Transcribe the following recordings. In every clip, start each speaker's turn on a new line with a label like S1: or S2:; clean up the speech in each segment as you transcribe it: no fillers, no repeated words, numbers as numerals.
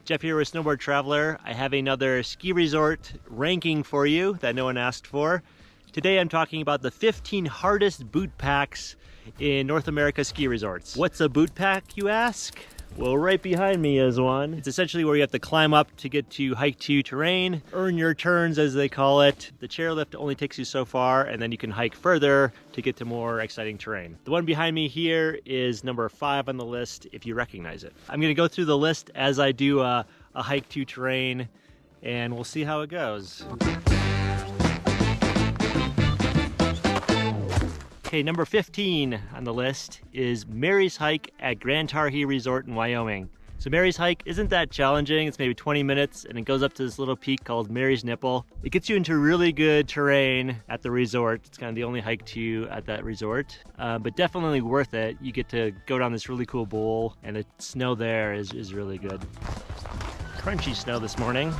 S1: Jeff here with Snowboard Traveler. I have another ski resort ranking for you that no one asked for. Today I'm talking about the 15 hardest boot packs in North America ski resorts. What's a boot pack, you ask? Well, right behind me is one. It's essentially where you have to climb up to get to hike to terrain, earn your turns as they call it. The chairlift only takes you so far, and then you can hike further to get to more exciting terrain. The one behind me here is number 5 on the list, if you recognize it. I'm gonna go through the list as I do a hike to terrain, and we'll see how it goes. Okay, number 15 on the list is Mary's Hike at Grand Targhee Resort in Wyoming. So Mary's Hike isn't that challenging. It's maybe 20 minutes and it goes up to this little peak called Mary's Nipple. It gets you into really good terrain at the resort. It's kind of the only hike to at that resort, but definitely worth it. You get to go down this really cool bowl and the snow there is really good. Crunchy snow this morning.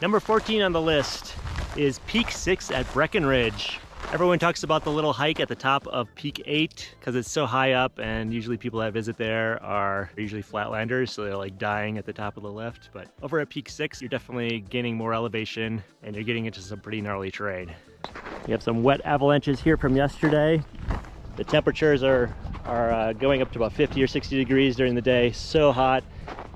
S1: Number 14 on the list is Peak 6 at Breen Ridge. Everyone talks about the little hike at the top of Peak 8 because it's so high up, and usually people that visit there are usually flatlanders, so they're like dying at the top of the lift. But over at Peak 6, you're definitely gaining more elevation and you're getting into some pretty gnarly terrain. We have some wet avalanches here from yesterday. The temperatures are going up to about 50 or 60 degrees during the day, so hot.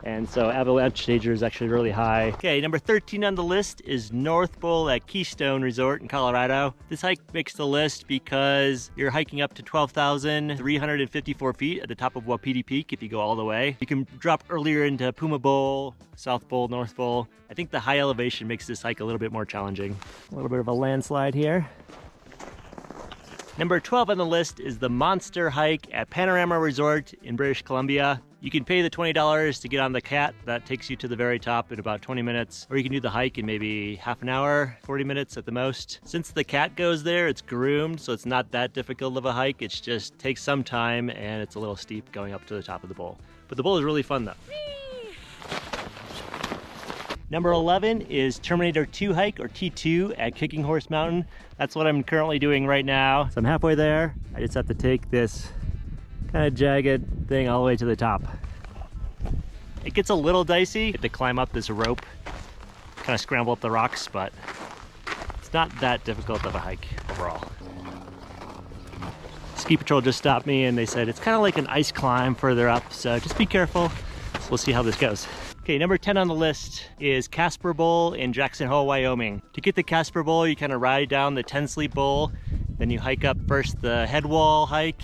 S1: And so avalanche danger is actually really high. Okay, number 13 on the list is North Pole at Keystone Resort in Colorado. This hike makes the list because you're hiking up to 12,354 feet at the top of Wapiti Peak if you go all the way. You can drop earlier into Puma Bowl, South Bowl, North Bowl. I think the high elevation makes this hike a little bit more challenging. A little bit of a landslide here. Number 12 on the list is the Monster Hike at Panorama Resort in British Columbia. You can pay the $20 to get on the cat. That takes you to the very top in about 20 minutes. Or you can do the hike in maybe half an hour, 40 minutes at the most. Since the cat goes there, it's groomed, so it's not that difficult of a hike. It just takes some time and it's a little steep going up to the top of the bowl. But the bowl is really fun though. Number 11 is Terminator 2 hike, or T2, at Kicking Horse Mountain. That's what I'm currently doing right now. So I'm halfway there. I just have to take this kind of jagged thing all the way to the top. It gets a little dicey. You have to climb up this rope, kind of scramble up the rocks, but it's not that difficult of a hike overall. Ski Patrol just stopped me and they said it's kind of like an ice climb further up, so just be careful. So we'll see how this goes. Okay, number 10 on the list is Casper Bowl in Jackson Hole, Wyoming. To get to Casper Bowl, you kind of ride down the 10-sleep bowl, then you hike up first the head wall hike,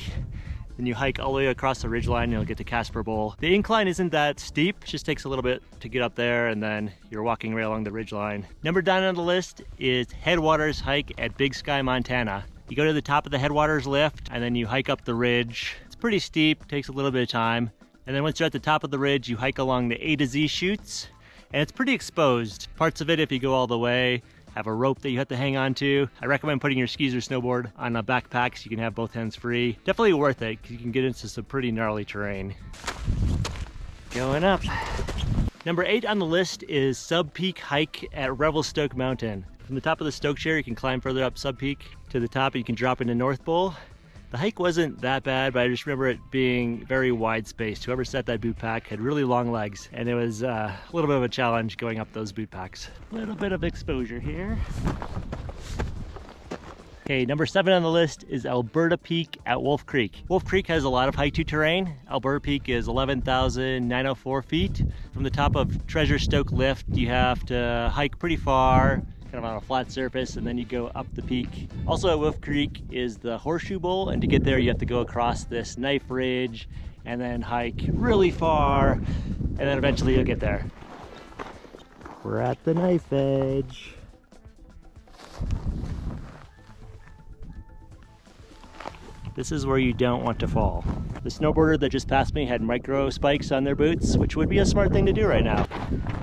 S1: then you hike all the way across the ridgeline and you'll get to Casper Bowl. The incline isn't that steep, it just takes a little bit to get up there and then you're walking right along the ridgeline. Number 9 on the list is Headwaters Hike at Big Sky, Montana. You go to the top of the Headwaters lift and then you hike up the ridge. It's pretty steep, takes a little bit of time. And then once you're at the top of the ridge, you hike along the A to Z chutes, and it's pretty exposed. Parts of it, if you go all the way, have a rope that you have to hang on to. I recommend putting your skis or snowboard on a backpack so you can have both hands free. Definitely worth it, because you can get into some pretty gnarly terrain. Going up. Number 8 on the list is Sub Peak Hike at Revelstoke Mountain. From the top of the Stoke Chair, you can climb further up Sub Peak to the top, and you can drop into North Bowl. The hike wasn't that bad, but I just remember it being very wide spaced. Whoever set that boot pack had really long legs, and it was a little bit of a challenge going up those boot packs. A little bit of exposure here. Okay, number 7 on the list is Alberta Peak at Wolf Creek. Wolf Creek has a lot of hike to terrain. Alberta Peak is 11,904 feet. From the top of Treasure Stoke Lift, you have to hike pretty far, kind of on a flat surface, and then you go up the peak. Also at Wolf Creek is the Horseshoe Bowl, and to get there you have to go across this knife ridge and then hike really far, and then eventually you'll get there. We're at the knife edge. This is where you don't want to fall. The snowboarder that just passed me had micro spikes on their boots, which would be a smart thing to do right now.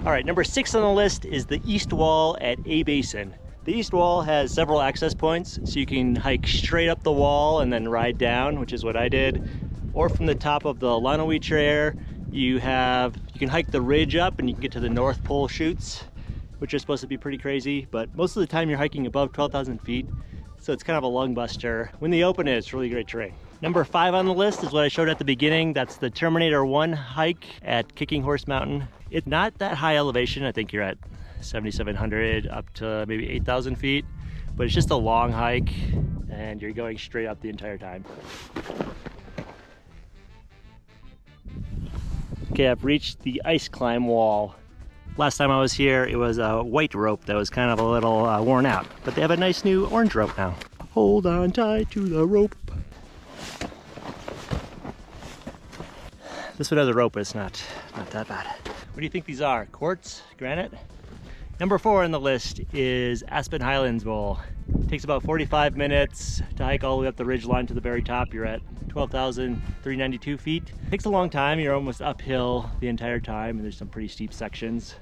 S1: All right, number 6 on the list is the East Wall at A Basin. The East Wall has several access points, so you can hike straight up the wall and then ride down, which is what I did. Or from the top of the Lonawee Chair, you can hike the ridge up and you can get to the North Pole chutes, which are supposed to be pretty crazy, but most of the time you're hiking above 12,000 feet. So it's kind of a lung buster. When they open it, it's really great terrain. Number 5 on the list is what I showed at the beginning. That's the Terminator 1 hike at Kicking Horse Mountain. It's not that high elevation. I think you're at 7,700 up to maybe 8,000 feet, but it's just a long hike and you're going straight up the entire time. Okay, I've reached the ice climb wall. Last time I was here, it was a white rope that was kind of a little worn out, but they have a nice new orange rope now. Hold on tight to the rope. This one has a rope, but it's not that bad. What do you think these are? Quartz? Granite? Number 4 on the list is Aspen Highlands Bowl. It takes about 45 minutes to hike all the way up the ridge line to the very top. You're at 12,392 feet. It takes a long time. You're almost uphill the entire time, and there's some pretty steep sections.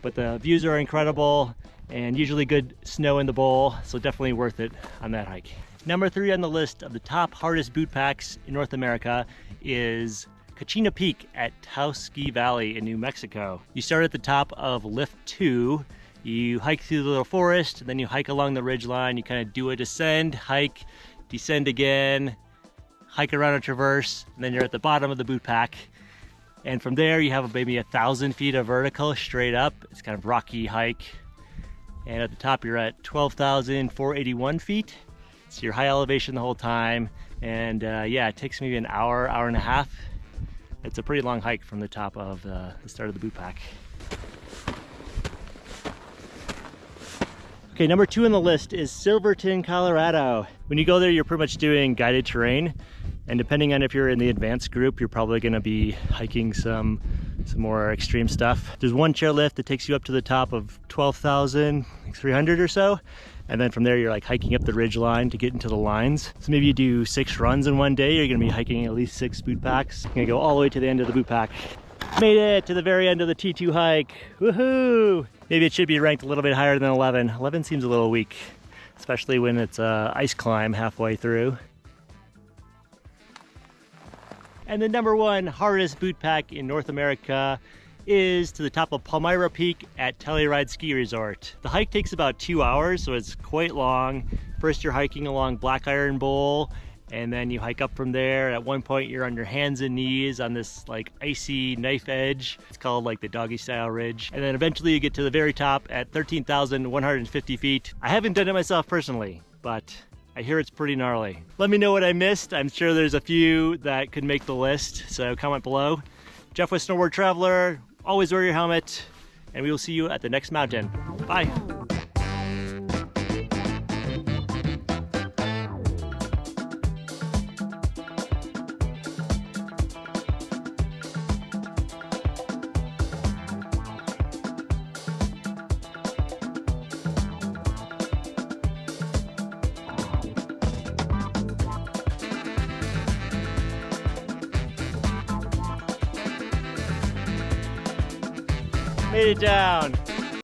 S1: But the views are incredible, and usually good snow in the bowl, so definitely worth it on that hike. Number 3 on the list of the top hardest boot packs in North America is Kachina Peak at Taos Ski Valley in New Mexico. You start at the top of lift 2, you hike through the little forest, and then you hike along the ridge line. You kind of do a descend, hike, descend again, hike around a traverse, and then you're at the bottom of the boot pack. And from there you have maybe 1,000 feet of vertical straight up. It's kind of rocky hike. And at the top you're at 12,481 feet. So you're high elevation the whole time. And yeah, it takes maybe an hour, hour and a half. It's a pretty long hike from the top of the start of the boot pack. Okay, number 2 on the list is Silverton, Colorado. When you go there, you're pretty much doing guided terrain. And depending on if you're in the advanced group, you're probably gonna be hiking some more extreme stuff. There's one chairlift that takes you up to the top of 12,300 or so. And then from there, you're like hiking up the ridge line to get into the lines. So maybe you do 6 runs in one day. You're gonna be hiking at least 6 boot packs. You're gonna go all the way to the end of the boot pack. Made it to the very end of the T2 hike. Woohoo! Maybe it should be ranked a little bit higher than 11. 11 seems a little weak, especially when it's a ice climb halfway through. And the number 1 hardest boot pack in North America is to the top of Palmyra Peak at Tellyride Ski Resort. The hike takes about 2 hours, so it's quite long. First you're hiking along Black Iron Bowl, and then you hike up from there. At one point you're on your hands and knees on this like icy knife edge. It's called like the doggy style ridge. And then eventually you get to the very top at 13,150 feet. I haven't done it myself personally, but I hear it's pretty gnarly. Let me know what I missed. I'm sure there's a few that could make the list, so comment below. Jeff with Snowboard Traveler. Always wear your helmet, and we will see you at the next mountain. Bye. Made it down.